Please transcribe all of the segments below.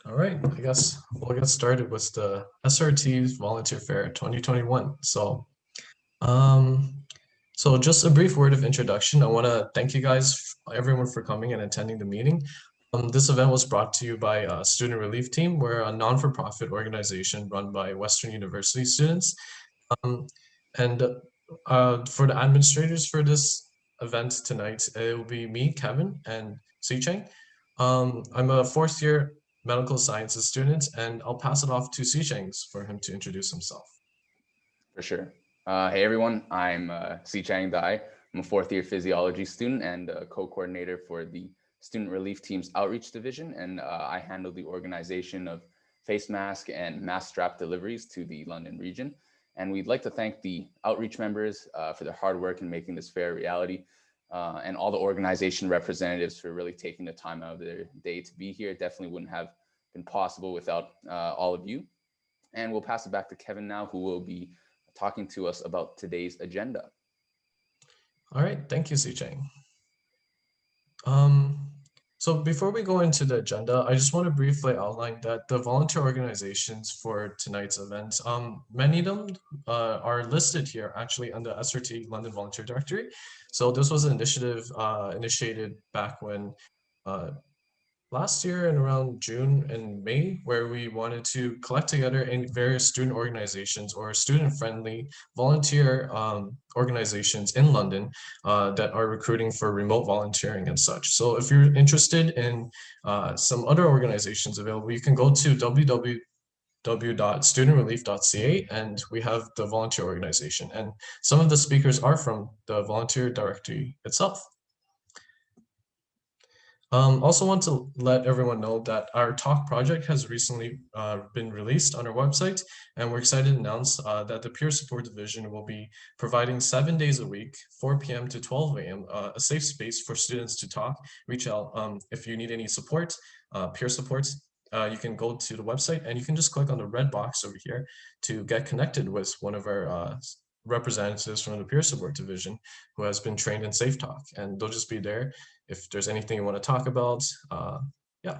All right, I guess we'll get started with the SRT's Volunteer Fair 2021. Um, so just a brief word of introduction. I want to thank you guys, everyone, for coming and attending the meeting. This event was brought to you by Student Relief Team. We're a non-for-profit organization run by Western University students. Um, and for the administrators for this event tonight, it will be me, Kevin, and Si Cheng. I'm a fourth year medical sciences student, and I'll pass it off to Si Cheng for him to introduce himself. For sure. Hey everyone, I'm Si Chang Dai. I'm a fourth year physiology student and co-coordinator for the Student Relief Team's outreach division, and I handle the organization of face mask and mask strap deliveries to the London region. And we'd like to thank the outreach members for their hard work in making this fair a reality, and all the organization representatives for really taking the time out of their day to be here. It definitely wouldn't have been possible without all of you. And we'll pass it back to Kevin now, who will be talking to us about today's agenda. All right, thank you, Si Cheng. So before we go into the agenda, I just want to briefly outline that the volunteer organizations for tonight's event, many of them are listed here actually on the SRT London Volunteer Directory. So this was an initiative initiated back when last year in around June and May, where we wanted to collect together in various student organizations or student-friendly volunteer organizations in London that are recruiting for remote volunteering and such. So if you're interested in some other organizations available, you can go to www.studentrelief.ca, and we have the volunteer organization. And some of the speakers are from the volunteer directory itself. Also want to let everyone know that our talk project has recently been released on our website, and we're excited to announce that the peer support division will be providing 7 days a week, 4 p.m. to 12 a.m., a safe space for students to talk, reach out. If you need any support, peer support, you can go to the website and you can just click on the red box over here to get connected with one of our representatives from the peer support division who has been trained in Safe Talk, and they'll just be there if there's anything you want to talk about. Yeah.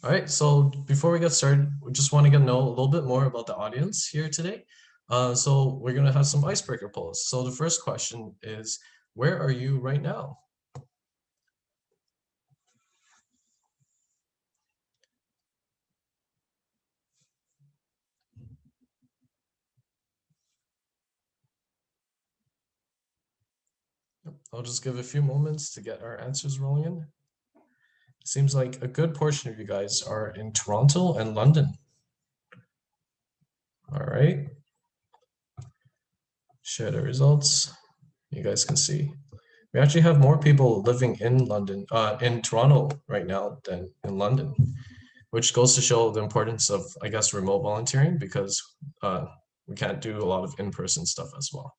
All right, so before we get started, we just want to get to know a little bit more about the audience here today. So we're going to have some icebreaker polls. So the first question is, where are you right now? I'll just give a few moments to get our answers rolling in. Seems like a good portion of you guys are in Toronto and London. All right. Share the results. You guys can see. We actually have more people living in London, in Toronto right now than in London, which goes to show the importance of, I guess, remote volunteering, because we can't do a lot of in-person stuff as well,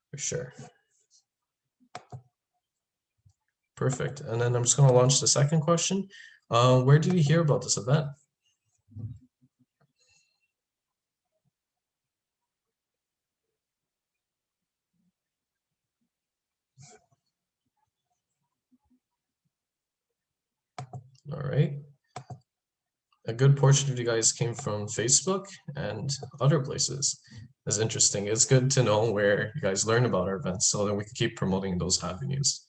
for sure. Perfect. And then I'm just going to launch the second question. Where did you hear about this event? All right. A good portion of you guys came from Facebook and other places. That's interesting. It's good to know where you guys learn about our events so that we can keep promoting those avenues.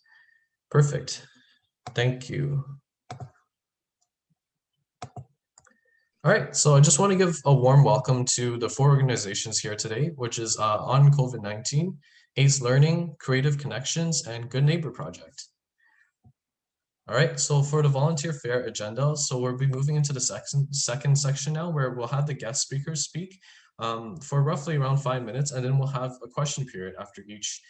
Perfect. Thank you. All right, so I just want to give a warm welcome to the 4 organizations here today, which is On COVID-19, ACE Learning, Creative Connections, and Good Neighbor Project. All right, so for the volunteer fair agenda, so we'll be moving into the second section now, where we'll have the guest speakers speak for roughly around 5 minutes, and then we'll have a question period after each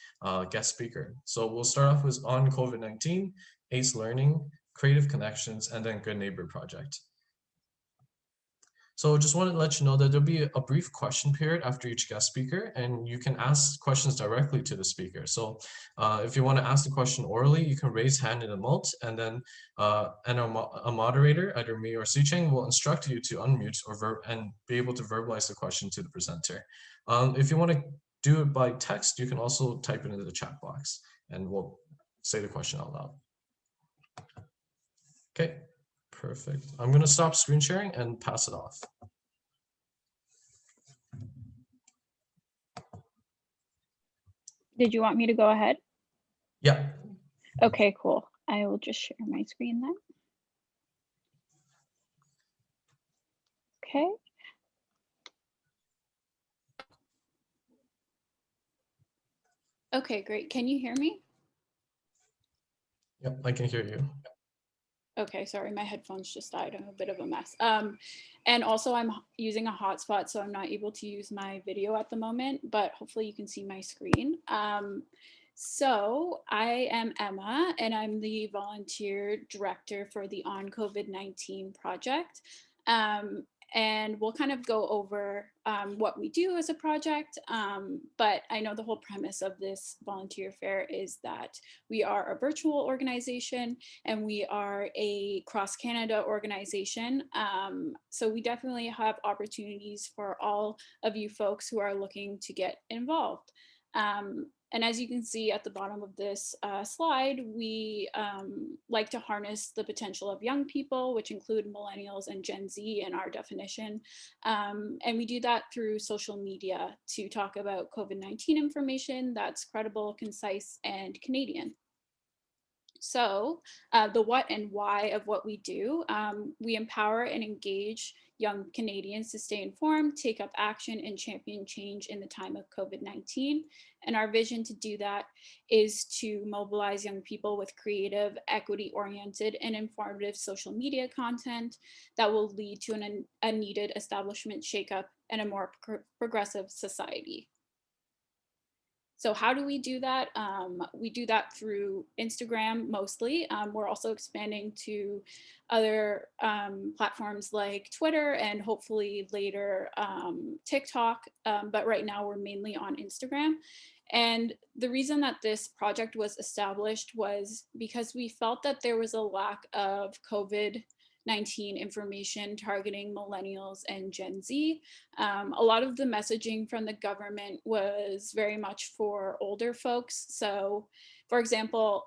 guest speaker. So we'll start off with On COVID-19, ACE Learning, Creative Connections, and then Good Neighbor Project. So just wanted to let you know that there'll be a brief question period after each guest speaker, and you can ask questions directly to the speaker. So if you want to ask the question orally, you can raise hand in a mode, and then a moderator, either me or Si Cheng, will instruct you to unmute and be able to verbalize the question to the presenter. If you want to do it by text, you can also type it into the chat box, and we'll say the question out loud. Okay, perfect. I'm going to stop screen sharing and pass it off. Did you want me to go ahead? Yeah. Okay, cool. I will just share my screen then. Okay. Okay, great. Can you hear me? Yep, I can hear you. Okay, sorry, my headphones just died. I'm a bit of a mess. And also I'm using a hotspot, so I'm not able to use my video at the moment, but hopefully you can see my screen. So I am Emma, and I'm the volunteer director for the On COVID-19 project. And we'll kind of go over what we do as a project. But I know the whole premise of this volunteer fair is that we are a virtual organization and we are a cross Canada organization. So we definitely have opportunities for all of you folks who are looking to get involved. And as you can see at the bottom of this slide, we like to harness the potential of young people, which include millennials and Gen Z in our definition. And we do that through social media to talk about COVID-19 information that's credible, concise, and Canadian. So the what and why of what we do, we empower and engage young Canadians to stay informed, take up action, and champion change in the time of COVID-19. And our vision to do that is to mobilize young people with creative, equity-oriented, and informative social media content that will lead to a needed establishment shakeup and a more progressive society. So how do we do that? We do that through Instagram mostly. We're also expanding to other platforms like Twitter and hopefully later TikTok. But right now we're mainly on Instagram. And the reason that this project was established was because we felt that there was a lack of COVID-19 information targeting millennials and Gen Z. A lot of the messaging from the government was very much for older folks. So, for example,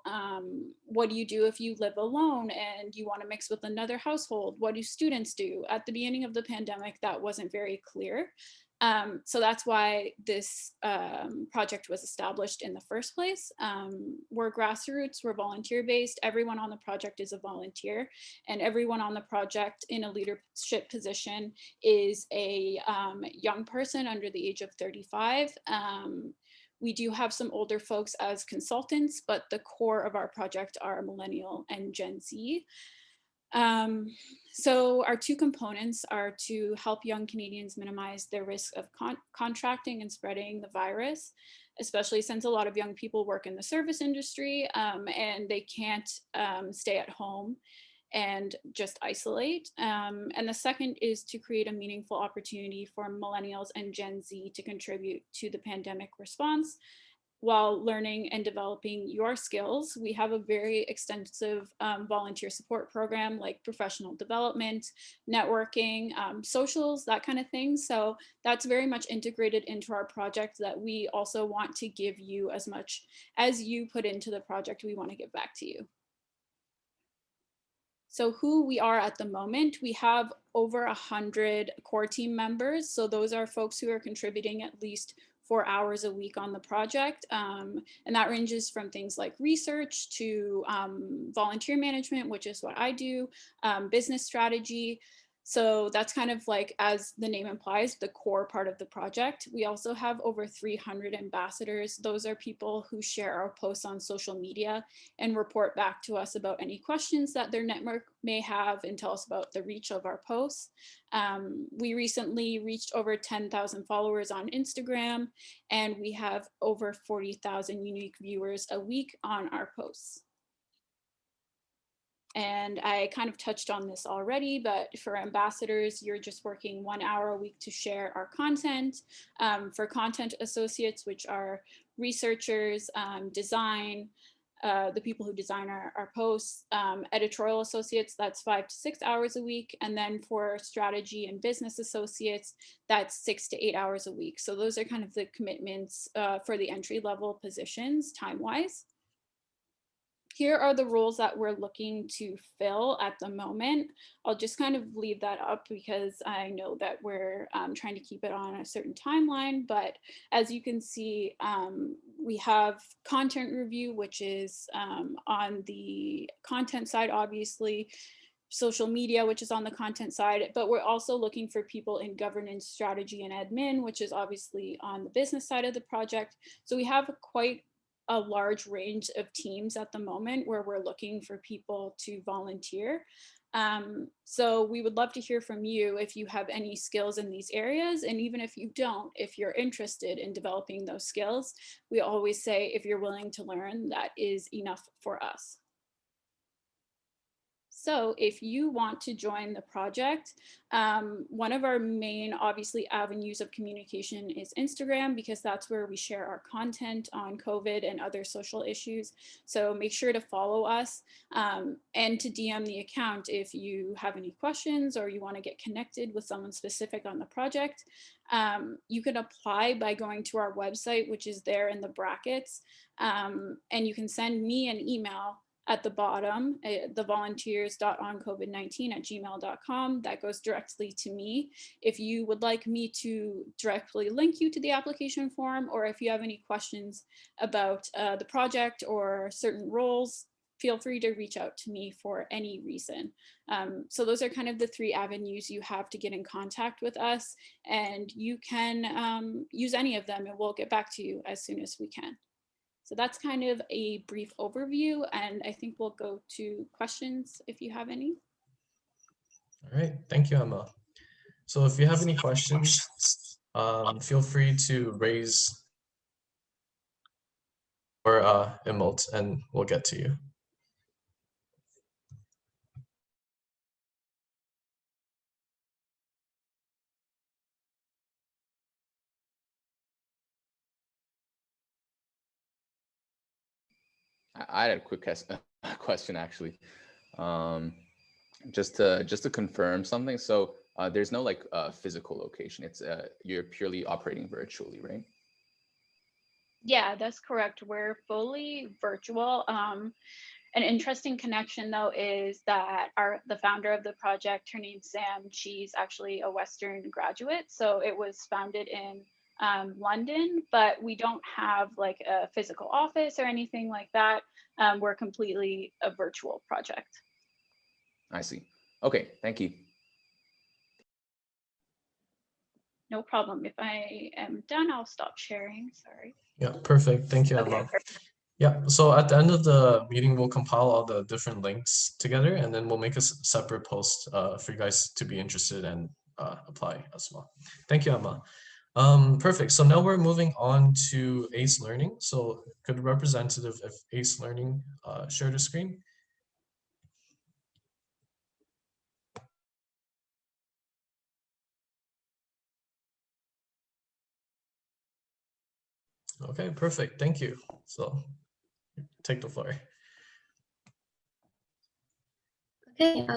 what do you do if you live alone and you want to mix with another household? What do students do? At the beginning of the pandemic, that wasn't very clear. So that's why this project was established in the first place. We're grassroots, we're volunteer based. Everyone on the project is a volunteer, and everyone on the project in a leadership position is a young person under the age of 35. We do have some older folks as consultants, but the core of our project are millennial and Gen Z. So our two components are to help young Canadians minimize their risk of contracting and spreading the virus, especially since a lot of young people work in the service industry and they can't stay at home and just isolate. And the second is to create a meaningful opportunity for millennials and Gen Z to contribute to the pandemic response. While learning and developing your skills, we have a very extensive volunteer support program like professional development, networking, socials, that kind of thing. So that's very much integrated into our project that we also want to give you as much as you put into the project, we want to give back to you. So who we are at the moment, we have over 100 core team members. So those are folks who are contributing at least 4 hours a week on the project. And that ranges from things like research to volunteer management, which is what I do, business strategy. So that's kind of like, as the name implies, the core part of the project. We also have over 300 ambassadors. Those are people who share our posts on social media and report back to us about any questions that their network may have and tell us about the reach of our posts. We recently reached over 10,000 followers on Instagram, and we have over 40,000 unique viewers a week on our posts. And I kind of touched on this already, but for ambassadors, you're just working 1 hour a week to share our content. For content associates, which are researchers, design, the people who design our posts, editorial associates, that's 5 to 6 hours a week. And then for strategy and business associates, that's 6 to 8 hours a week. So those are kind of the commitments for the entry level positions time-wise. here are the roles that we're looking to fill at the moment. I'll just kind of leave that up because I know that we're trying to keep it on a certain timeline. But as you can see, we have content review, which is on the content side, obviously, social media, which is on the content side, but we're also looking for people in governance, strategy, and admin, which is obviously on the business side of the project. So we have quite a large range of teams at the moment where we're looking for people to volunteer. So we would love to hear from you if you have any skills in these areas. And even if you don't, if you're interested in developing those skills, we always say, if you're willing to learn, that is enough for us. So if you want to join the project, one of our main, obviously, avenues of communication is Instagram, because that's where we share our content on COVID and other social issues. So make sure to follow us and to DM the account if you have any questions or you want to get connected with someone specific on the project. You can apply by going to our website, which is there in the brackets, and you can send me an email at the bottom, the volunteers.oncovid19@gmail.com. That goes directly to me. If you would like me to directly link you to the application form, or if you have any questions about the project or certain roles, feel free to reach out to me for any reason. So those are kind of the three avenues you have to get in contact with us, and you can use any of them and we'll get back to you as soon as we can. So that's kind of a brief overview, and I think we'll go to questions if you have any. All right, thank you, Emma. So if you have any questions, feel free to raise or emote and we'll get to you. I had a quick question actually, just to confirm something. So there's no like physical location. It's you're purely operating virtually, right? Yeah, that's correct. We're fully virtual. An interesting connection though is that the founder of the project, her name's Sam, she's actually a Western graduate. So it was founded in London, but we don't have like a physical office or anything like that. We're completely a virtual project. I see. Okay, thank you. No problem. If I am done, I'll stop sharing. Sorry. Yeah, perfect. Thank you, Emma. Okay, Yeah, so at the end of the meeting, we'll compile all the different links together, and then we'll make a separate post for you guys to be interested and apply as well. Thank you, Emma. Perfect. So now we're moving on to ACE Learning. So could the representative of ACE Learning share the screen? Okay, perfect. Thank you. So take the floor. Okay,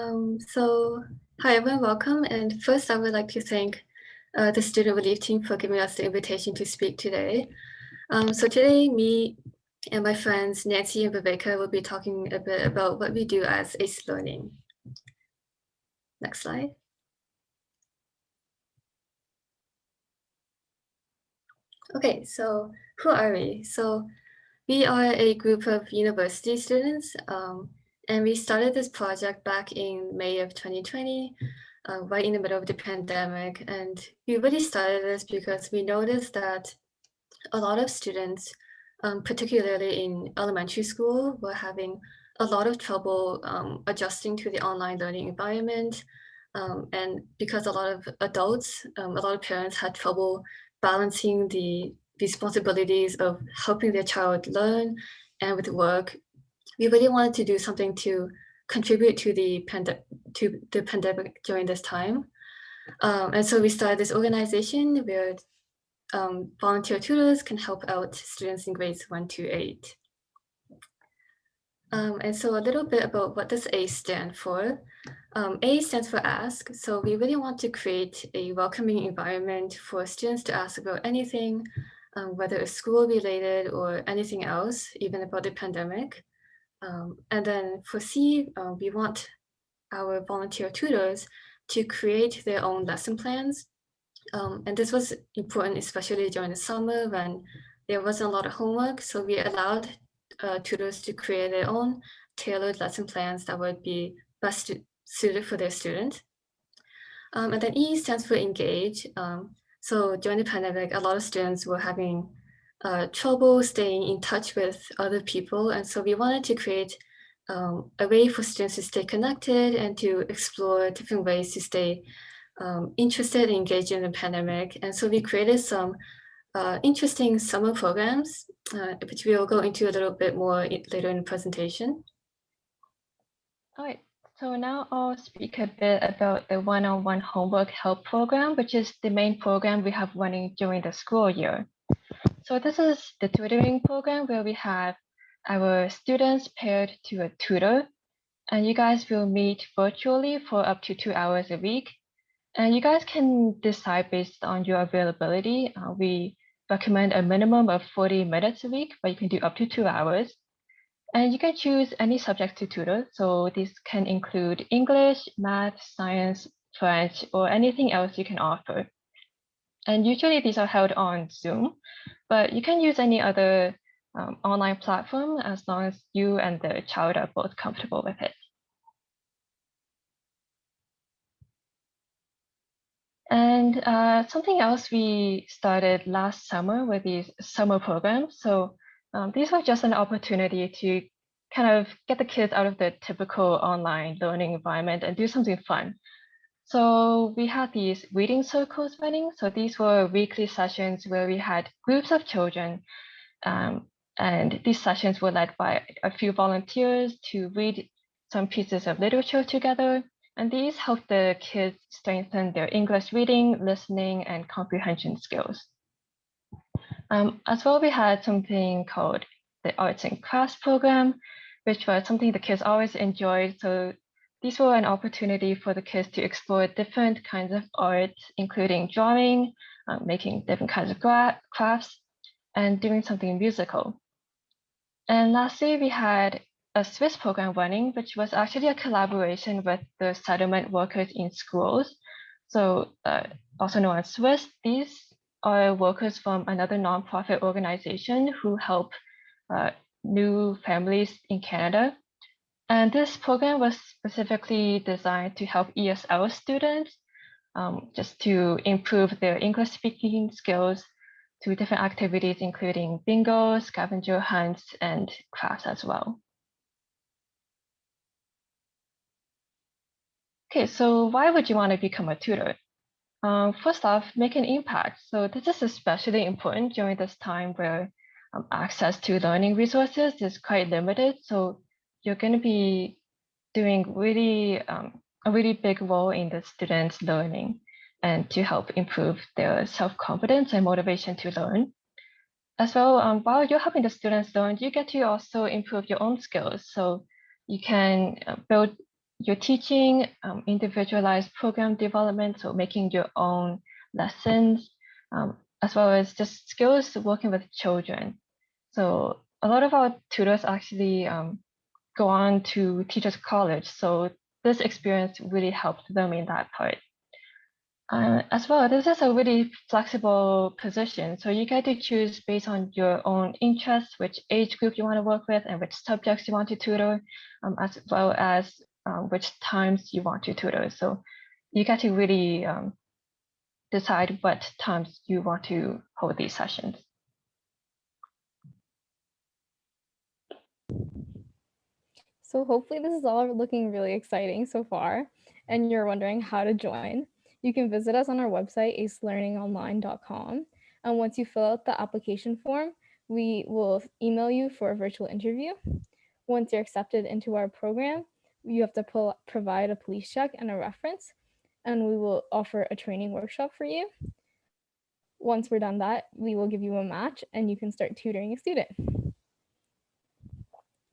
so hi everyone, welcome. And first I would like to thank the student relief team for giving us the invitation to speak today. So today me and my friends Nancy and Rebecca will be talking a bit about what we do as ACE Learning. Next slide. Okay, so who are we? So we are a group of university students, and we started this project back in May of 2020, right in the middle of the pandemic. And we really started this because we noticed that a lot of students, particularly in elementary school, were having a lot of trouble adjusting to the online learning environment. And because a lot of adults, a lot of parents had trouble balancing the responsibilities of helping their child learn and with work, we really wanted to do something to contribute to the pandemic during this time. And so we started this organization where volunteer tutors can help out students in grades 1 to 8. And so a little bit about what does ACE stand for. A stands for ask. So we really want to create a welcoming environment for students to ask about anything, whether it's school related or anything else, even about the pandemic. And then for C, we want our volunteer tutors to create their own lesson plans. And this was important, especially during the summer when there wasn't a lot of homework. So we allowed tutors to create their own tailored lesson plans that would be best suited for their student. And then E stands for engage. So during the pandemic, a lot of students were having trouble staying in touch with other people. And so we wanted to create a way for students to stay connected and to explore different ways to stay interested and engaged in the pandemic. And so we created some interesting summer programs, which we will go into a little bit more later in the presentation. All right, so now I'll speak a bit about the one-on-one homework help program, which is the main program we have running during the school year. So this is the tutoring program where we have our students paired to a tutor, and you guys will meet virtually for up to 2 hours a week. And you guys can decide based on your availability. We recommend a minimum of 40 minutes a week, but you can do up to 2 hours. And you can choose any subject to tutor. So this can include English, math, science, French, or anything else you can offer. And usually these are held on Zoom, but you can use any other online platform as long as you and the child are both comfortable with it. And something else we started last summer were these summer programs. So these were just an opportunity to kind of get the kids out of the typical online learning environment and do something fun. So we had these reading circles running. So these were weekly sessions where we had groups of children. And these sessions were led by a few volunteers to read some pieces of literature together. And these help the kids strengthen their English reading, listening, and comprehension skills. As well, we had something called the Arts and Crafts program, which was something the kids always enjoyed. So these were an opportunity for the kids to explore different kinds of art, including drawing, making different kinds of crafts, and doing something musical. And lastly, we had a Swiss program running, which was actually a collaboration with the settlement workers in schools. So also known as Swiss, these are workers from another nonprofit organization who help new families in Canada. And this program was specifically designed to help ESL students just to improve their English speaking skills through different activities, including bingo, scavenger hunts, and crafts as well. Okay, so why would you want to become a tutor? First off, make an impact. So this is especially important during this time where access to learning resources is quite limited. So you're going to be doing a really big role in the students' learning and to help improve their self-confidence and motivation to learn. As well, while you're helping the students learn, you get to also improve your own skills. So you can build your teaching, individualized program development, so making your own lessons, as well as just skills working with children. So a lot of our tutors actually go on to teachers college. So this experience really helped them in that part. As well, this is a really flexible position. So you get to choose based on your own interests, which age group you want to work with and which subjects you want to tutor, as well as which times you want to tutor. So you get to really decide what times you want to hold these sessions. So hopefully this is all looking really exciting so far, and you're wondering how to join. You can visit us on our website, acelearningonline.com. And once you fill out the application form, we will email you for a virtual interview. Once you're accepted into our program, you have to provide a police check and a reference, and we will offer a training workshop for you. Once we're done that, we will give you a match and you can start tutoring a student.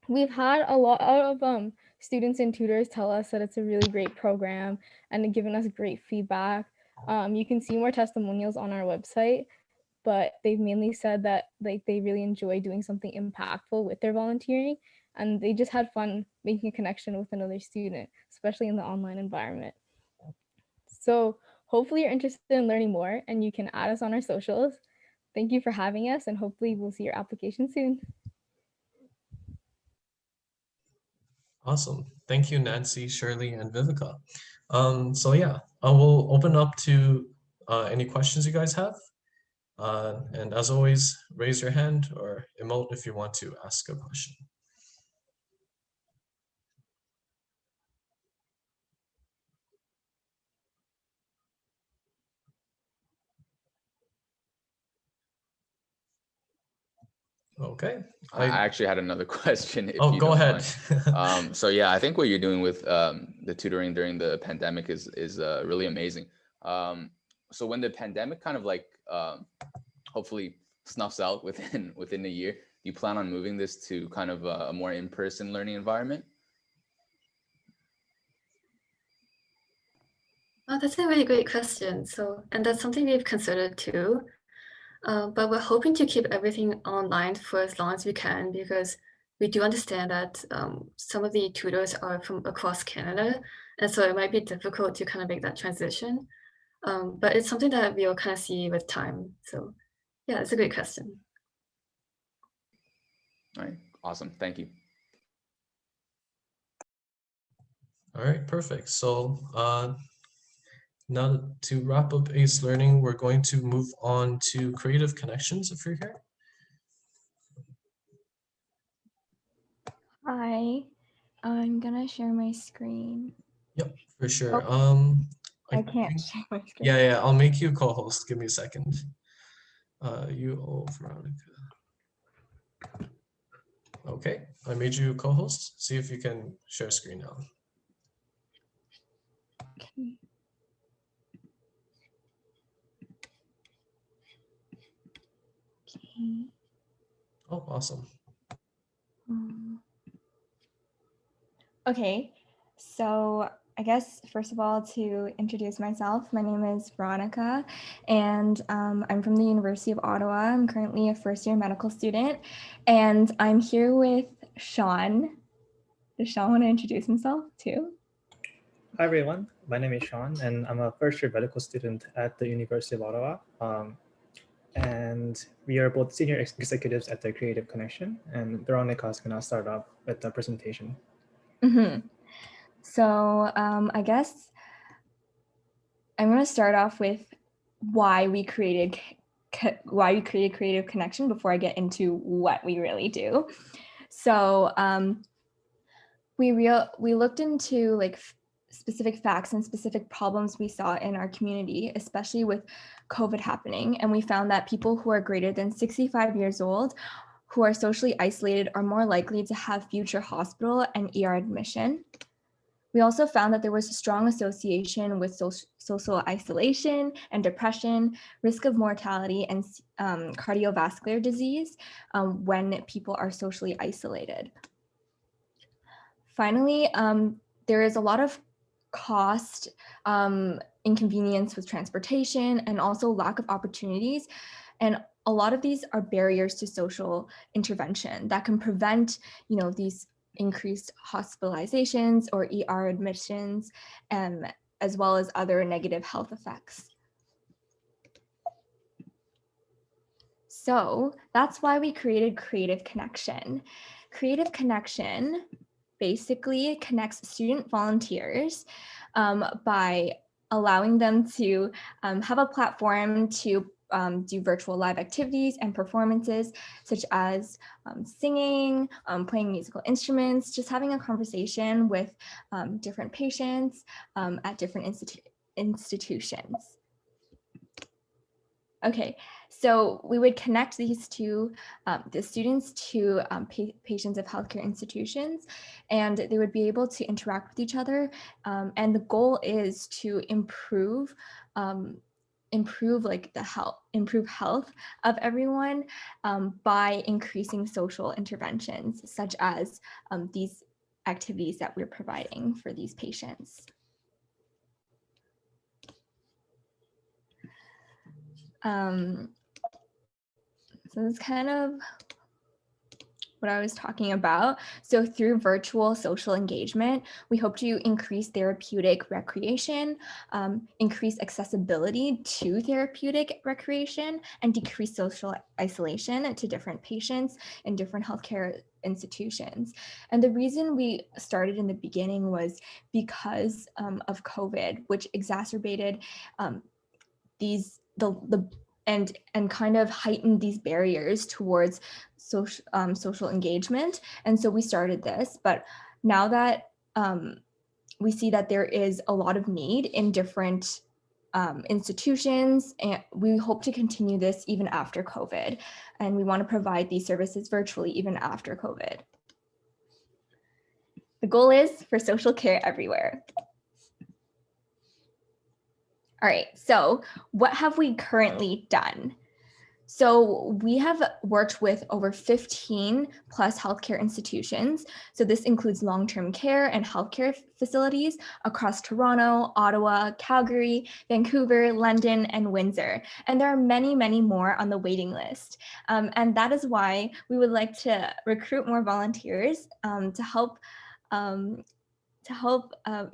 We've had a lot of students and tutors tell us that it's a really great program and given us great feedback. You can see more testimonials on our website, but they've mainly said that like they really enjoy doing something impactful with their volunteering and they just had fun making a connection with another student, especially in the online environment. So hopefully you're interested in learning more and you can add us on our socials. Thank you for having us, and hopefully we'll see your application soon. Awesome. Thank you, Nancy, Shirley, and Vivica. So yeah, I will open up to any questions you guys have. And as always, raise your hand or emote if you want to ask a question. Okay. I actually had another question, if Oh, you go don't ahead. mind. So yeah, I think what you're doing with the tutoring during the pandemic is really amazing. So when the pandemic kind of like hopefully snuffs out within a year, do you plan on moving this to kind of a more in-person learning environment? Oh, that's a really great question. So, and that's something we've considered too. But we're hoping to keep everything online for as long as we can, because we do understand that some of the tutors are from across Canada, and so it might be difficult to kind of make that transition. But it's something that we'll kind of see with time. So yeah, it's a great question. All right, awesome, thank you. All right, perfect. So now to wrap up ACE Learning, we're going to move on to Creative Connections, if you're here. Hi, I'm gonna share my screen. Yep, for sure. I can't share my screen. Yeah, I'll make you co-host. Give me a second. Veronica. Okay, I made you co-host. See if you can share screen now. Okay. Okay. Oh, awesome. Okay, so I guess first of all, to introduce myself, my name is Veronica, and I'm from the University of Ottawa. I'm currently a first-year medical student, and I'm here with Sean. Does Sean want to introduce himself too? Hi everyone, my name is Sean and I'm a first-year medical student at the University of Ottawa. And we are both senior executives at the Creative Connection, and Veronica is going to start off with the presentation. So I guess I'm going to start off with why we created Creative Connection before I get into what we really do. So we looked into like specific facts and specific problems we saw in our community, especially with COVID happening. And we found that people who are greater than 65 years old, who are socially isolated, are more likely to have future hospital and ER admission. We also found that there was a strong association with social isolation and depression, risk of mortality, and cardiovascular disease when people are socially isolated. Finally, there is a lot of cost, inconvenience with transportation, and also lack of opportunities. And a lot of these are barriers to social intervention that can prevent, these increased hospitalizations or ER admissions, as well as other negative health effects. So that's why we created Creative Connection. Creative Connection basically connects student volunteers by allowing them to have a platform to do virtual live activities and performances, such as singing, playing musical instruments, just having a conversation with different patients at different institutions. Okay, so we would connect these two, the students to patients of healthcare institutions, and they would be able to interact with each other. And the goal is to improve health of everyone by increasing social interventions, such as these activities that we're providing for these patients. So that's kind of what I was talking about. So through virtual social engagement, we hope to increase therapeutic recreation, increase accessibility to therapeutic recreation, and decrease social isolation to different patients in different healthcare institutions. And the reason we started in the beginning was because of COVID, which exacerbated and kind of heightened these barriers towards social engagement. And so we started this, but now that we see that there is a lot of need in different institutions, and we hope to continue this even after COVID. And we want to provide these services virtually even after COVID. The goal is for social care everywhere. All right, so what have we currently done? So we have worked with over 15 plus healthcare institutions. So this includes long-term care and healthcare facilities across Toronto, Ottawa, Calgary, Vancouver, London, and Windsor. And there are many, many more on the waiting list. And that is why we would like to recruit more volunteers to help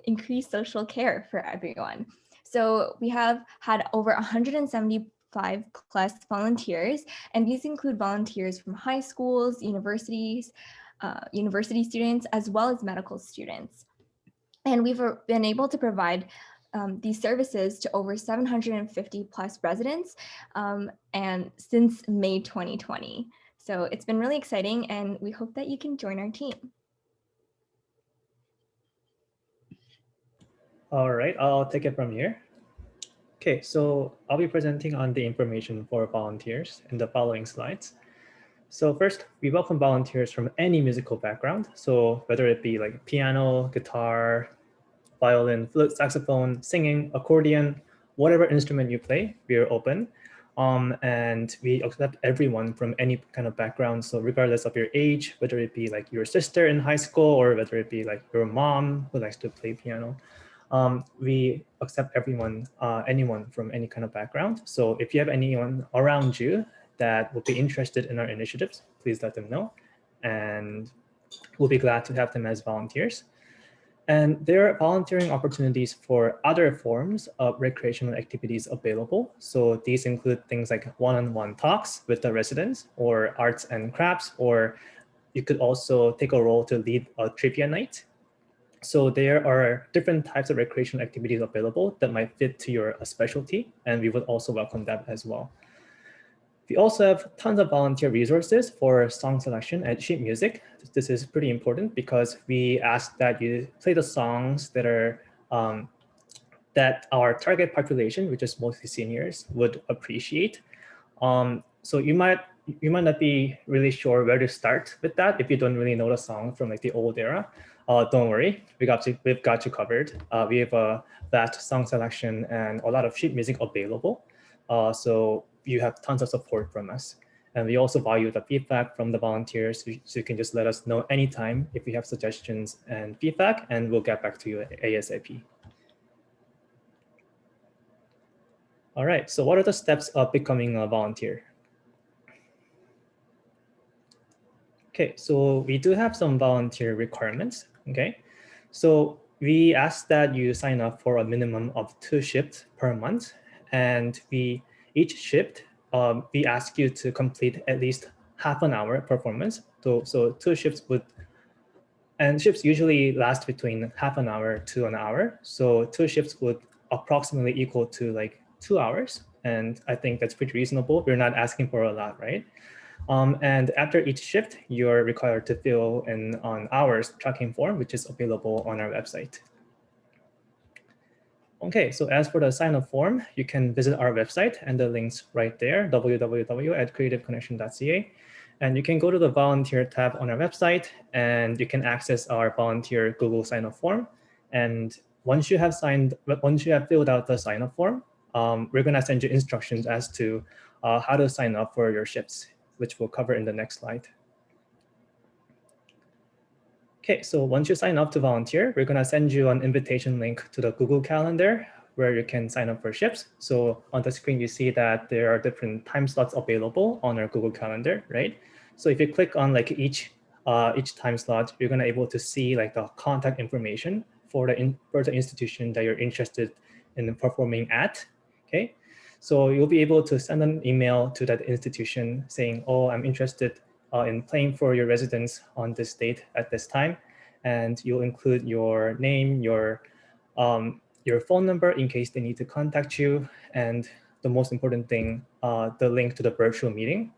increase social care for everyone. So we have had over 175 plus volunteers, and these include volunteers from high schools, universities, university students, as well as medical students. And we've been able to provide these services to over 750 plus residents and since May 2020. So it's been really exciting, and we hope that you can join our team. All right, I'll take it from here. Okay, so I'll be presenting on the information for volunteers in the following slides. So first, we welcome volunteers from any musical background. So whether it be like piano, guitar, violin, flute, saxophone, singing, accordion, whatever instrument you play, we are open. And we accept everyone from any kind of background. So regardless of your age, whether it be like your sister in high school or whether it be like your mom who likes to play piano. We accept everyone, anyone from any kind of background. So if you have anyone around you that would be interested in our initiatives, please let them know. And we'll be glad to have them as volunteers. And there are volunteering opportunities for other forms of recreational activities available. So these include things like one-on-one talks with the residents, or arts and crafts, or you could also take a role to lead a trivia night. So there are different types of recreational activities available that might fit to your specialty, and we would also welcome that as well. We also have tons of volunteer resources for song selection and sheet music. This is pretty important because we ask that you play the songs that are that our target population, which is mostly seniors, would appreciate. So you might not be really sure where to start with that if you don't really know the song from like the old era. Don't worry, we've got you covered. We have a vast song selection and a lot of sheet music available. So you have tons of support from us. And we also value the feedback from the volunteers. So you can just let us know anytime if you have suggestions and feedback, and we'll get back to you ASAP. All right, so what are the steps of becoming a volunteer? Okay, so we do have some volunteer requirements, okay? So we ask that you sign up for a minimum of 2 shifts per month, and each shift, we ask you to complete at least half an hour performance. So 2 shifts shifts usually last between half an hour to an hour. So 2 shifts would approximately equal to like 2 hours. And I think that's pretty reasonable. We're not asking for a lot, right? And after each shift, you're required to fill in an hours tracking form, which is available on our website. Okay, so as for the sign-up form, you can visit our website, and the link's right there, www.creativeconnection.ca. And you can go to the volunteer tab on our website, and you can access our volunteer Google sign-up form. And once you have filled out the sign-up form, we're gonna send you instructions as to how to sign up for your shifts, which we'll cover in the next slide. Okay, so once you sign up to volunteer, we're gonna send you an invitation link to the Google Calendar where you can sign up for shifts. So on the screen, you see that there are different time slots available on our Google Calendar, right? So if you click on like each each time slot, you're gonna able to see like the contact information for the institution that you're interested in performing at. Okay, so you'll be able to send an email to that institution saying, "Oh, I'm interested in playing for your residents on this date at this time," and you'll include your name, your phone number in case they need to contact you, and the most important thing, the link to the virtual meeting.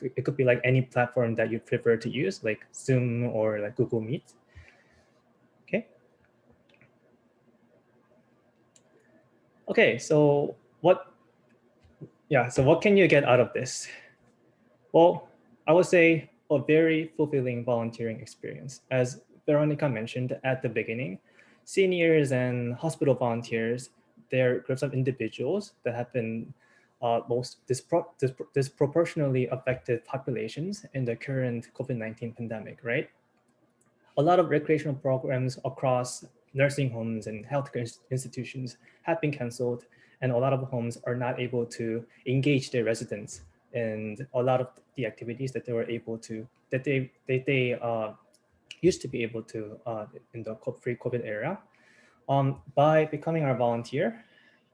It could be like any platform that you prefer to use, like Zoom or like Google Meet. Okay. Okay, so what can you get out of this? Well, I would say a very fulfilling volunteering experience. As Veronica mentioned at the beginning, seniors and hospital volunteers, they're groups of individuals that have been most disproportionately affected populations in the current COVID-19 pandemic, right? A lot of recreational programs across nursing homes and healthcare institutions have been canceled, and a lot of homes are not able to engage their residents in a lot of the activities that they were able to, that they used to be able to in the pre-COVID era. By becoming our volunteer,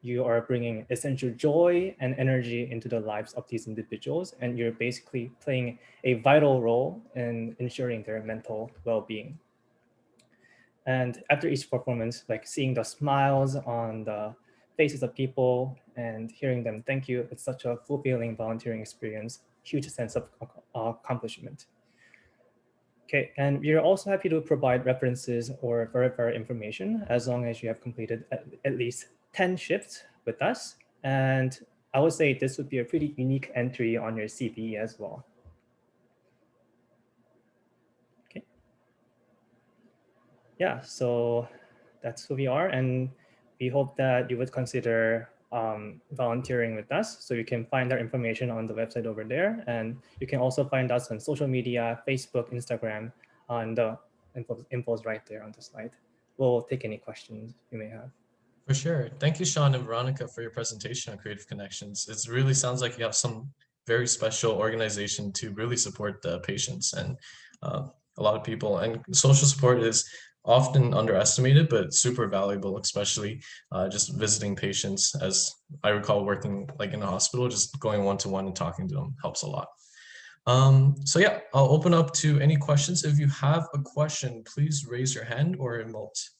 you are bringing essential joy and energy into the lives of these individuals, and you're basically playing a vital role in ensuring their mental well-being. And after each performance, like seeing the smiles on the faces of people and hearing them thank you, it's such a fulfilling volunteering experience, huge sense of accomplishment. Okay, and we are also happy to provide references or verify information as long as you have completed at least 10 shifts with us. And I would say this would be a pretty unique entry on your CV as well. Okay. Yeah, so that's who we are. And we hope that you would consider volunteering with us. So you can find our information on the website over there. And you can also find us on social media, Facebook, Instagram, and the info's right there on the slide. We'll take any questions you may have. For sure. Thank you, Sean and Veronica, for your presentation on Creative Connections. It really sounds like you have some very special organization to really support the patients and a lot of people. And social support is often underestimated, but super valuable, especially just visiting patients. As I recall working like in a hospital, just going one-to-one and talking to them helps a lot. So yeah, I'll open up to any questions. If you have a question, please raise your hand or emote.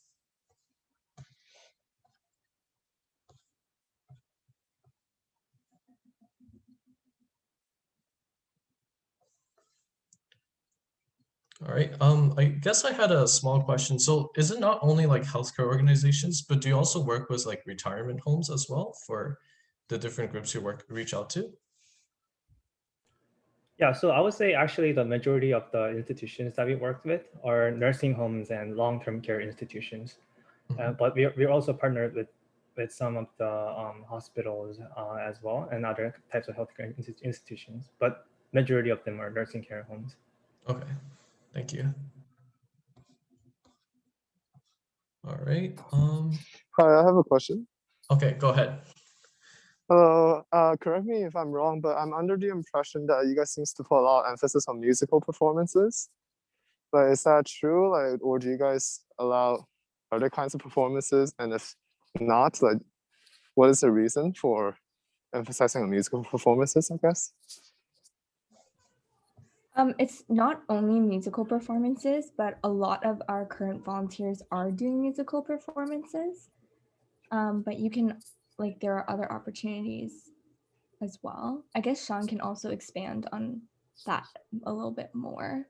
All right. I guess I had a small question. So is it not only like healthcare organizations, but do you also work with like retirement homes as well for the different groups you reach out to? Yeah, so I would say actually the majority of the institutions that we worked with are nursing homes and long-term care institutions. But we're also partnered with some of the hospitals as well and other types of healthcare institutions. But majority of them are nursing care homes. Okay, thank you. All right. Hi, I have a question. Okay, go ahead. Hello, correct me if I'm wrong, but I'm under the impression that you guys seems to put a lot of emphasis on musical performances. Like, is that true? Like, or do you guys allow other kinds of performances? And if not, like, what is the reason for emphasizing on musical performances, I guess? It's not only musical performances, but a lot of our current volunteers are doing musical performances. But you can, like, there are other opportunities as well. I guess Sean can also expand on that a little bit more.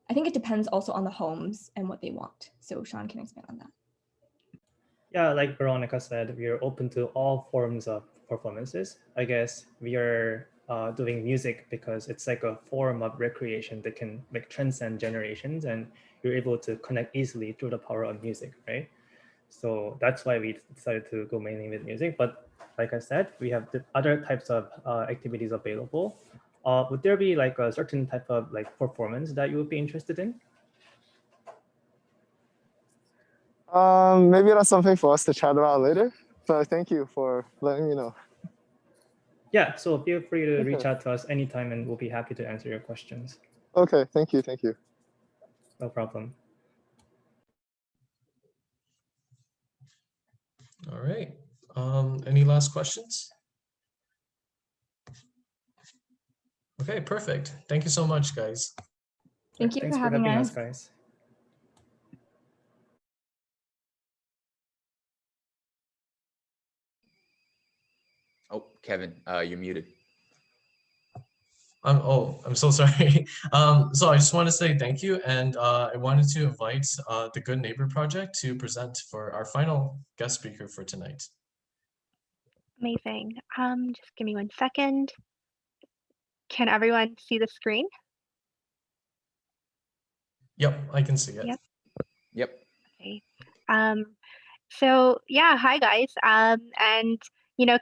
I think it depends also on the homes and what they want. So Sean can expand on that. Yeah, like Veronica said, we are open to all forms of performances. I guess we are doing music because it's like a form of recreation that can like transcend generations, and you're able to connect easily through the power of music, right? So that's why we decided to go mainly with music. But like I said, we have the other types of activities available. Would there be like a certain type of like performance that you would be interested in? Maybe that's something for us to chat about later. But thank you for letting me know. Yeah, so feel free to reach out to us anytime and we'll be happy to answer your questions. Okay, thank you, thank you. No problem. All right. Any last questions? Okay, perfect. Thank you so much, guys. Thank you Thanks for for having having us, us. guys. Oh, Kevin, you're muted. I'm so sorry. So I just want to say thank you, and I wanted to invite the Good Neighbor Project to present for our final guest speaker for tonight. Amazing. Just give me 1 second. Can everyone see the screen? Yep, I can see it. Yep. Yep. Okay. So yeah, hi guys. And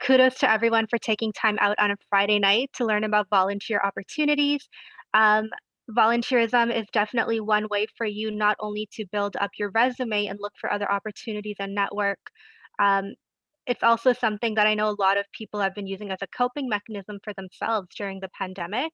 kudos to everyone for taking time out on a Friday night to learn about volunteer opportunities. Volunteerism is definitely one way for you not only to build up your resume and look for other opportunities and network. It's also something that I know a lot of people have been using as a coping mechanism for themselves during the pandemic.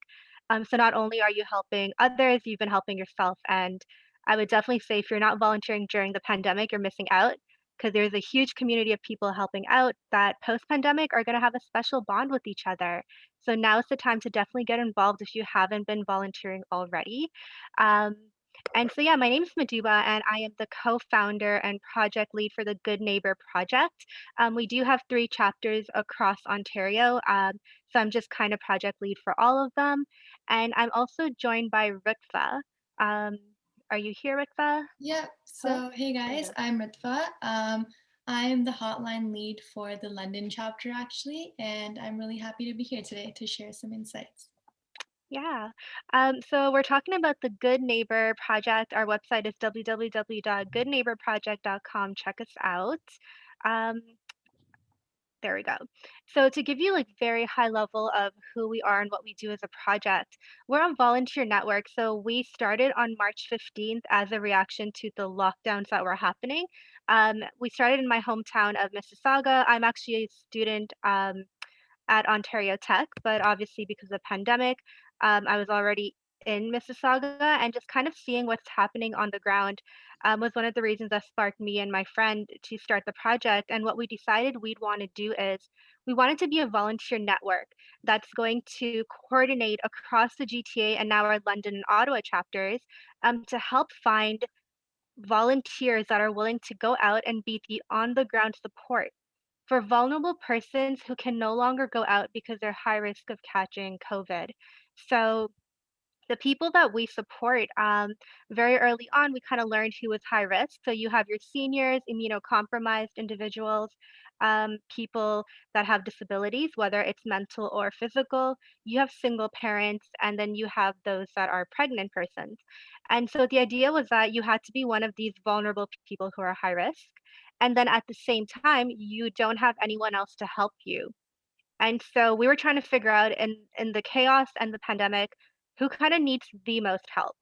So not only are you helping others, you've been helping yourself. And I would definitely say if you're not volunteering during the pandemic, you're missing out because there's a huge community of people helping out that post-pandemic are going to have a special bond with each other. So now's the time to definitely get involved if you haven't been volunteering already. And so, yeah, my name is Maduba, and I am the co-founder and project lead for the Good Neighbor Project. We do have 3 chapters across Ontario, so I'm just kind of project lead for all of them. And I'm also joined by Ritva. Are you here, Ritva? Yeah, Hello? so hey There you guys, go. I'm Ritva. I'm the hotline lead for the London chapter actually, and I'm really happy to be here today to share some insights. Yeah. So we're talking about the Good Neighbor Project. Our website is www.goodneighborproject.com. Check us out. Um, There we go. So to give you like very high level of who we are and what we do as a project, we're a volunteer network. So we started on March 15th as a reaction to the lockdowns that were happening. We started in my hometown of Mississauga. I'm actually a student at Ontario Tech, but obviously because of the pandemic, I was already in Mississauga and just kind of seeing what's happening on the ground was one of the reasons that sparked me and my friend to start the project. And what we decided we'd want to do is we wanted to be a volunteer network that's going to coordinate across the GTA and now our London and Ottawa chapters to help find volunteers that are willing to go out and be the on the ground support for vulnerable persons who can no longer go out because they're high risk of catching COVID. So the people that we support, very early on, we kind of learned who was high risk. So you have your seniors, immunocompromised individuals, people that have disabilities, whether it's mental or physical. You have single parents, and then you have those that are pregnant persons. And so the idea was that you had to be one of these vulnerable people who are high risk. And then at the same time, you don't have anyone else to help you. And so we were trying to figure out in the chaos and the pandemic, who kind of needs the most help.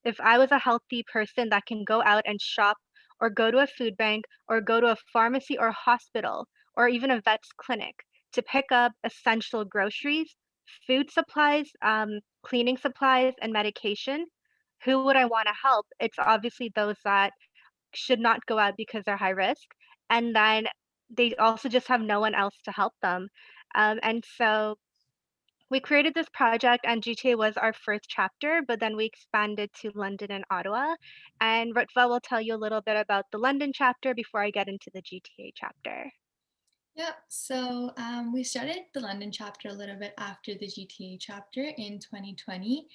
If I was a healthy person that can go out and shop or go to a food bank or go to a pharmacy or hospital or even a vet's clinic to pick up essential groceries, food supplies, cleaning supplies, and medication, who would I want to help? It's obviously those that should not go out because they're high risk. And then they also just have no one else to help them. And so we created this project, and GTA was our first chapter, but then we expanded to London and Ottawa. And Ritva will tell you a little bit about the London chapter before I get into the GTA chapter. Yeah, so we started the London chapter a little bit after the GTA chapter in 2020.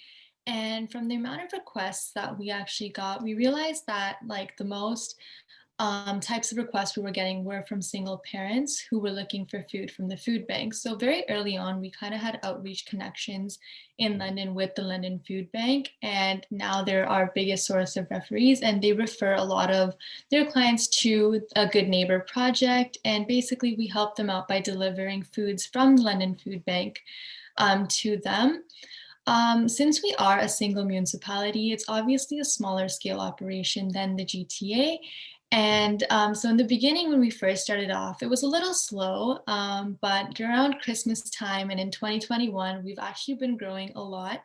And from the amount of requests that we actually got, we realized that like the most types of requests we were getting were from single parents who were looking for food from the food bank. So very early on, we kind of had outreach connections in London with the London Food Bank, and now they're our biggest source of referees, and they refer a lot of their clients to a Good Neighbor project, and basically we help them out by delivering foods from the London Food Bank to them. Since we are a single municipality, it's obviously a smaller scale operation than the GTA. And so in the beginning, when we first started off, it was a little slow, but around Christmas time and in 2021, we've actually been growing a lot.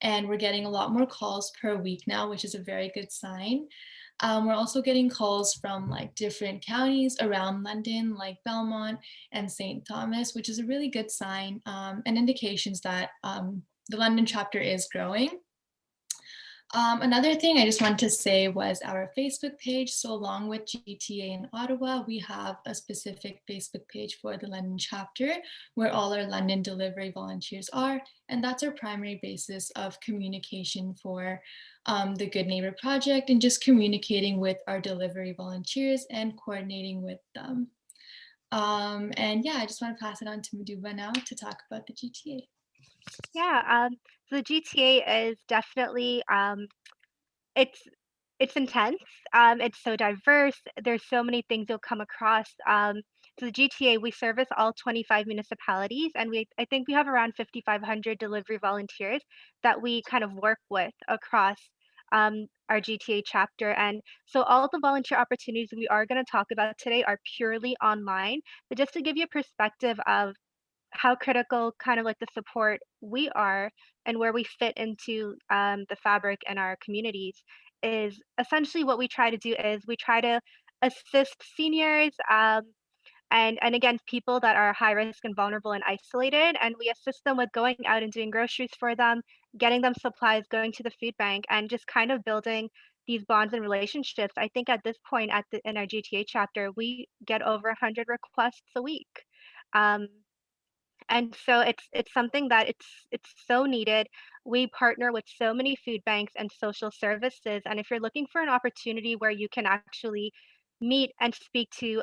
and we're getting a lot more calls per week now, which is a very good sign. We're also getting calls from like different counties around London, like Belmont and St. Thomas, which is a really good sign and indications that the London chapter is growing. Another thing I just wanted to say was our Facebook page. So along with GTA in Ottawa, we have a specific Facebook page for the London chapter where all our London delivery volunteers are. And that's our primary basis of communication for the Good Neighbor Project and just communicating with our delivery volunteers and coordinating with them. And yeah, I just want to pass it on to Maduba now to talk about the GTA. Yeah, so the GTA is definitely it's it's intense. It's so diverse. There's so many things you'll come across. So the GTA, we service all 25 municipalities, and I think we have around 5,500 delivery volunteers that we kind of work with across our GTA chapter. And so all the volunteer opportunities we are going to talk about today are purely online. But just to give you a perspective of how critical kind of like the support we are and where we fit into the fabric in our communities is essentially what we try to do is we try to assist seniors and again people that are high risk and vulnerable and isolated, and we assist them with going out and doing groceries for them, getting them supplies, going to the food bank, and just kind of building these bonds and relationships. I think at this point in our GTA chapter we get over 100 requests a week. um, and so it's something that it's so needed. We partner with so many food banks and social services, and if you're looking for an opportunity where you can actually meet and speak to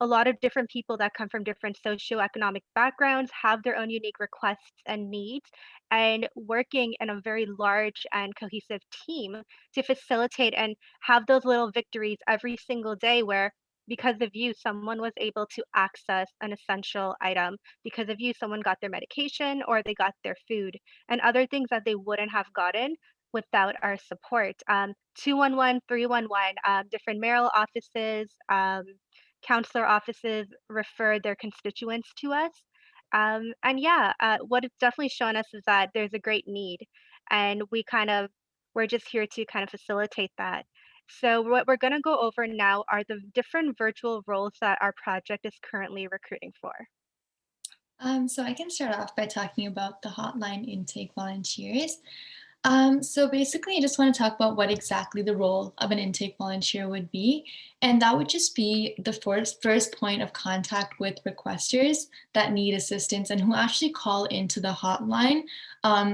a lot of different people that come from different socioeconomic backgrounds, have their own unique requests and needs, and working in a very large and cohesive team to facilitate and have those little victories every single day where because of you, someone was able to access an essential item because of you, someone got their medication or they got their food and other things that they wouldn't have gotten without our support. 211, 311, different mayoral offices, counselor offices refer their constituents to us. And yeah, what it's definitely shown us is that there's a great need, and we're just here to kind of facilitate that. So what we're going to go over now are the different virtual roles that our project is currently recruiting for. So I can start off by talking about the hotline intake volunteers. So basically, I just want to talk about what exactly the role of an intake volunteer would be. And that would just be the first point of contact with requesters that need assistance and who actually call into the hotline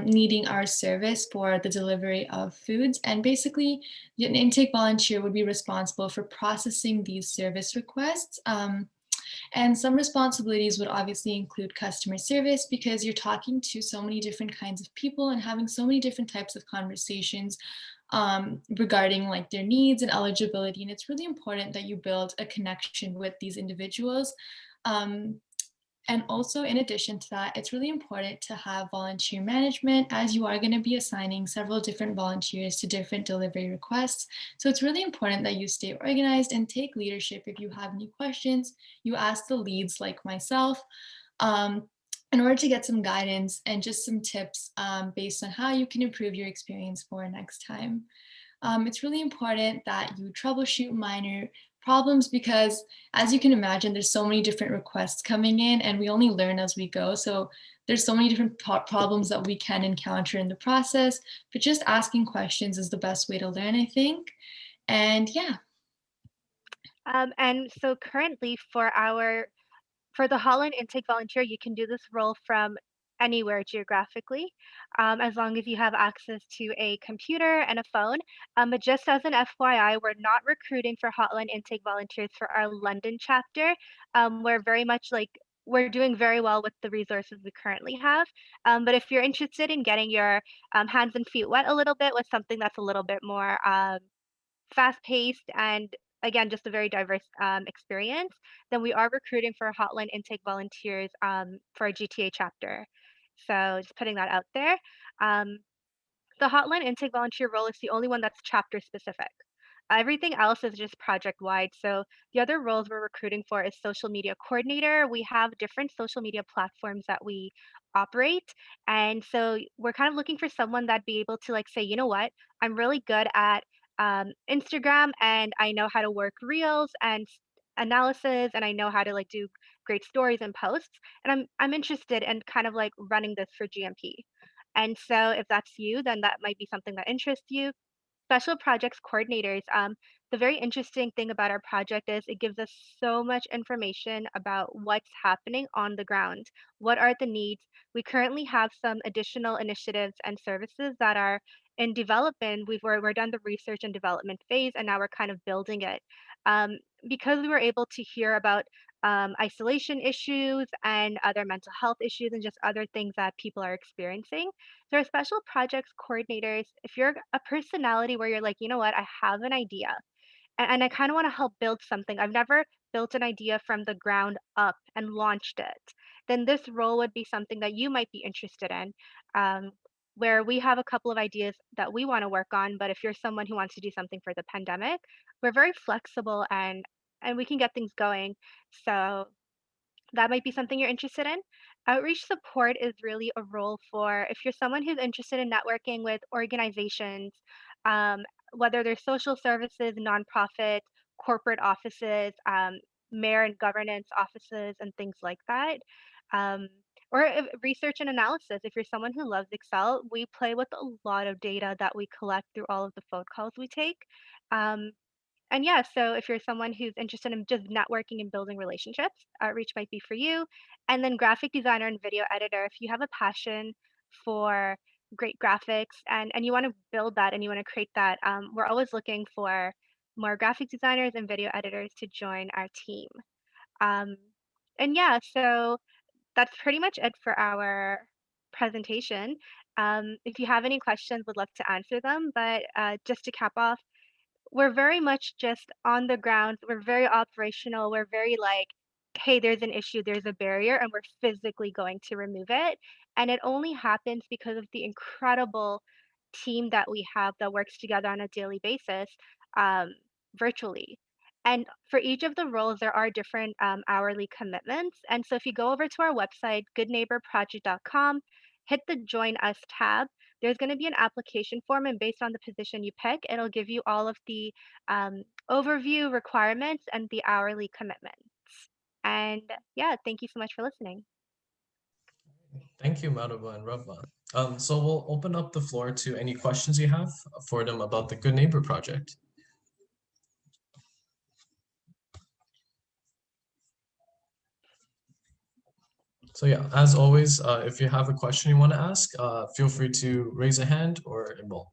needing our service for the delivery of foods. And basically, an intake volunteer would be responsible for processing these service requests. And some responsibilities would obviously include customer service because you're talking to so many different kinds of people and having so many different types of conversations regarding like their needs and eligibility. And it's really important that you build a connection with these individuals. And also, in addition to that, it's really important to have volunteer management as you are going to be assigning several different volunteers to different delivery requests. So it's really important that you stay organized and take leadership. If you have any questions, you ask the leads like myself in order to get some guidance and just some tips based on how you can improve your experience for next time. It's really important that you troubleshoot minor problems because as you can imagine, there's so many different requests coming in and we only learn as we go. So there's so many different problems that we can encounter in the process, but just asking questions is the best way to learn, I think. And yeah. And so currently for the Holland intake volunteer, you can do this role from anywhere geographically, as long as you have access to a computer and a phone. But just as an FYI, we're not recruiting for Hotline intake volunteers for our London chapter. We're very much like we're doing very well with the resources we currently have. But if you're interested in getting your hands and feet wet a little bit with something that's a little bit more fast-paced and again just a very diverse experience, then we are recruiting for hotline intake volunteers for our GTA chapter. So just putting that out there. um, the hotline intake volunteer role is the only one that's chapter specific. Everything else is just project wide. So the other roles we're recruiting for is social media coordinator. We have different social media platforms that we operate. And so we're kind of looking for someone that'd be able to like say, you know what, I'm really good at Instagram and I know how to work reels and analysis and I know how to like do great stories and posts. And I'm interested in kind of like running this for GMP. And so if that's you, then that might be something that interests you. Special projects coordinators, the very interesting thing about our project is it gives us so much information about what's happening on the ground. What are the needs? We currently have some additional initiatives and services that are in development. We're done the research and development phase, and now we're kind of building it. Um, because we were able to hear about isolation issues and other mental health issues and just other things that people are experiencing. There are special projects coordinators. If you're a personality where you're like, you know what, I have an idea and I kind of want to help build something. I've never built an idea from the ground up and launched it. Then this role would be something that you might be interested in, where we have a couple of ideas that we want to work on. But if you're someone who wants to do something for the pandemic, we're very flexible and we can get things going. So that might be something you're interested in. Outreach support is really a role for if you're someone who's interested in networking with organizations, um, whether they're social services, nonprofit, corporate offices, mayor and governance offices, and things like that. Um, or research and analysis. If you're someone who loves Excel, we play with a lot of data that we collect through all of the phone calls we take. Um, and yeah, so if you're someone who's interested in just networking and building relationships, outreach might be for you. And then graphic designer and video editor, if you have a passion for great graphics and you want to build that and you want to create that, we're always looking for more graphic designers and video editors to join our team. Um, and yeah, so that's pretty much it for our presentation. If you have any questions, would love to answer them. But just to cap off, we're very much just on the ground. We're very operational. We're very like, hey, there's an issue, there's a barrier, and we're physically going to remove it. And it only happens because of the incredible team that we have that works together on a daily basis, um, virtually. And for each of the roles, there are different hourly commitments. And so if you go over to our website, goodneighborproject.com, hit the Join Us tab, there's going to be an application form, and based on the position you pick, it'll give you all of the overview requirements and the hourly commitments. And yeah, thank you so much for listening. Thank you, Madhava and Rava. So we'll open up the floor to any questions you have for them about the Good Neighbor Project. So yeah, as always, if you have a question you want to ask, feel free to raise a hand or enroll.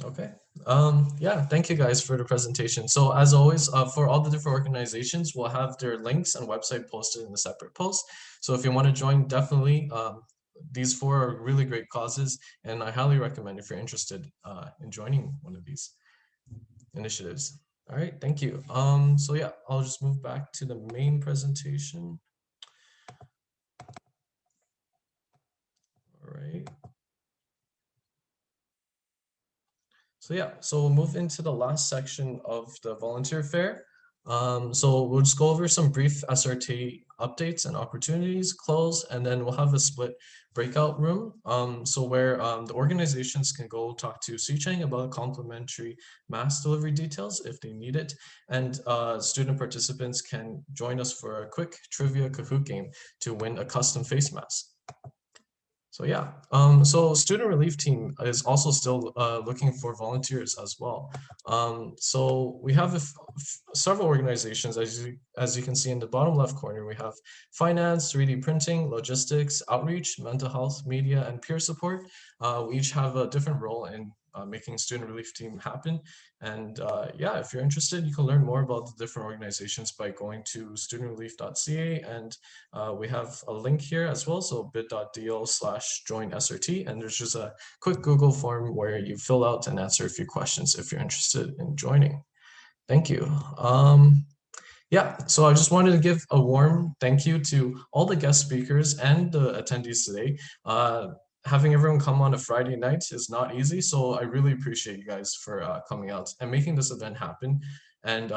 Okay. Yeah, thank you guys for the presentation. So as always, for all the different organizations, we'll have their links and website posted in a separate post. So if you want to join, definitely, these four are really great causes, and I highly recommend if you're interested in joining one of these initiatives. All right, thank you. So yeah, I'll just move back to the main presentation. All right. So yeah, so we'll move into the last section of the volunteer fair. So we'll just go over some brief SRT updates and opportunities, close, and then we'll have a split breakout room. So where the organizations can go talk to Sicheng about complimentary mass delivery details if they need it. And student participants can join us for a quick trivia Kahoot game to win a custom face mask. So yeah, so student relief team is also still looking for volunteers as well. So we have several organizations, as you can see in the bottom left corner. We have finance, 3D printing, logistics, outreach, mental health, media, and peer support. We each have a different role in making student relief team happen. And yeah, if you're interested, you can learn more about the different organizations by going to studentrelief.ca, and we have a link here as well, so bit.do/join-SRT, and there's just a quick Google form where you fill out and answer a few questions if you're interested in joining. Thank you. Yeah, so I just wanted to give a warm thank you to all the guest speakers and the attendees today. Having everyone come on a Friday night is not easy, so I really appreciate you guys for coming out and making this event happen. And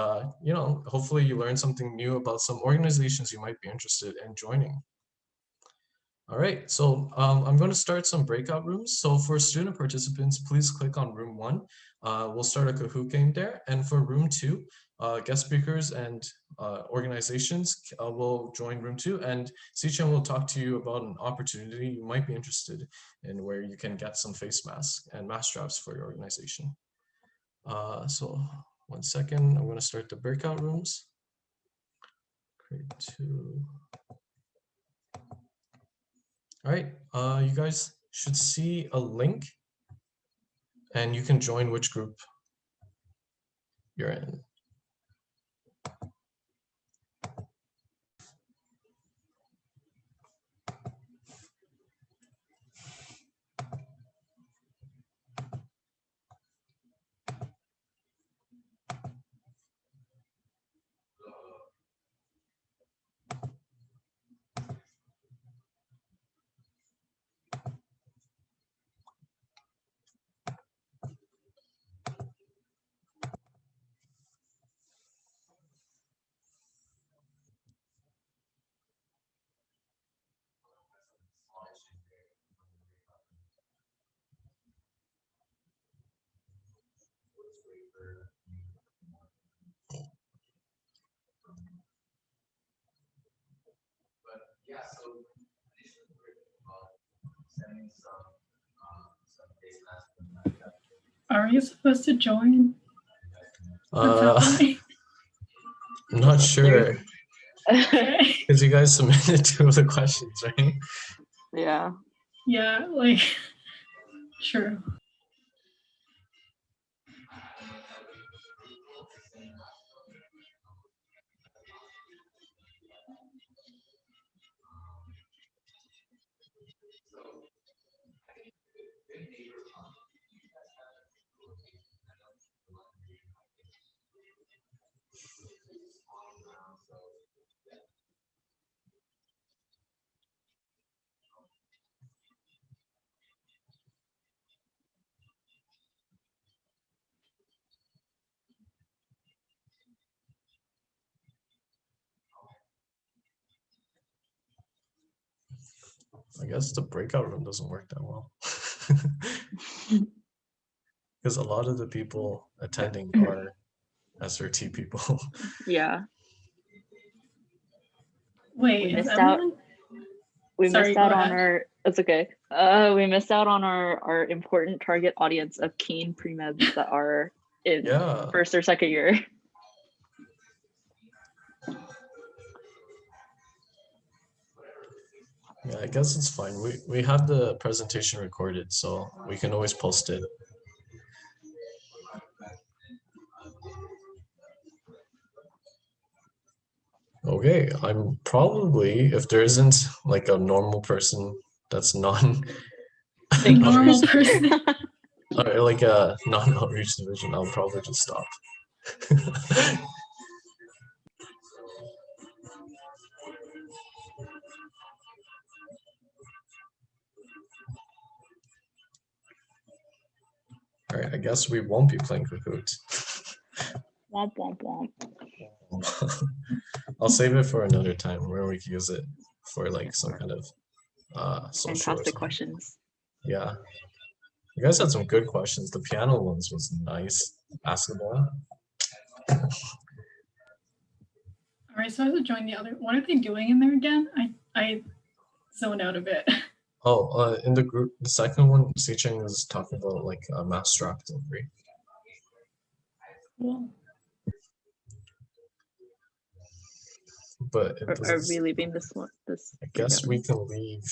you know, hopefully you learned something new about some organizations you might be interested in joining. All right, so I'm going to start some breakout rooms. So for student participants, please click on room 1. We'll start a Kahoot game there. And for room 2, guest speakers and organizations will join room 2. And Sichen will talk to you about an opportunity you might be interested in where you can get some face masks and mask straps for your organization. So 1 second, I'm going to start the breakout rooms. Create 2. All right, you guys should see a link and you can join which group you're in. Are you supposed to join? I'm not sure. Because you guys submitted 2 of the questions, right? Yeah. Yeah, like, sure. I guess the breakout room doesn't work that well. Because a lot of the people attending are SRT people. Yeah. Wait, We is missed out. everyone? We Sorry, missed go out on ahead. our. It's okay. We missed out on our important target audience of keen pre-meds that are in Yeah. 1st or 2nd year. Yeah, I guess it's fine. We have the presentation recorded, so we can always post it. Okay, I'm probably, if there isn't like a normal person that's non Normal person. or like a non-outreach division, I'll probably just stop. All right, I guess we won't be playing Kahoot. Womp womp womp. I'll save it for another time where we can use it for like some kind of social or Fantastic something. questions. Yeah. You guys had some good questions. The piano ones was nice. Basketball. All right, so I have to join the other. What are they doing in there again? I zoned out a bit. Oh, in the group, the second one, Sicheng is talking about like a mass strap delivery. Cool. But it Are doesn't. we leaving this one? This. I guess we can leave.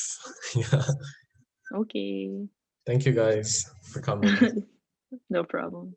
Yeah. Okay. Thank you guys for coming. No problem.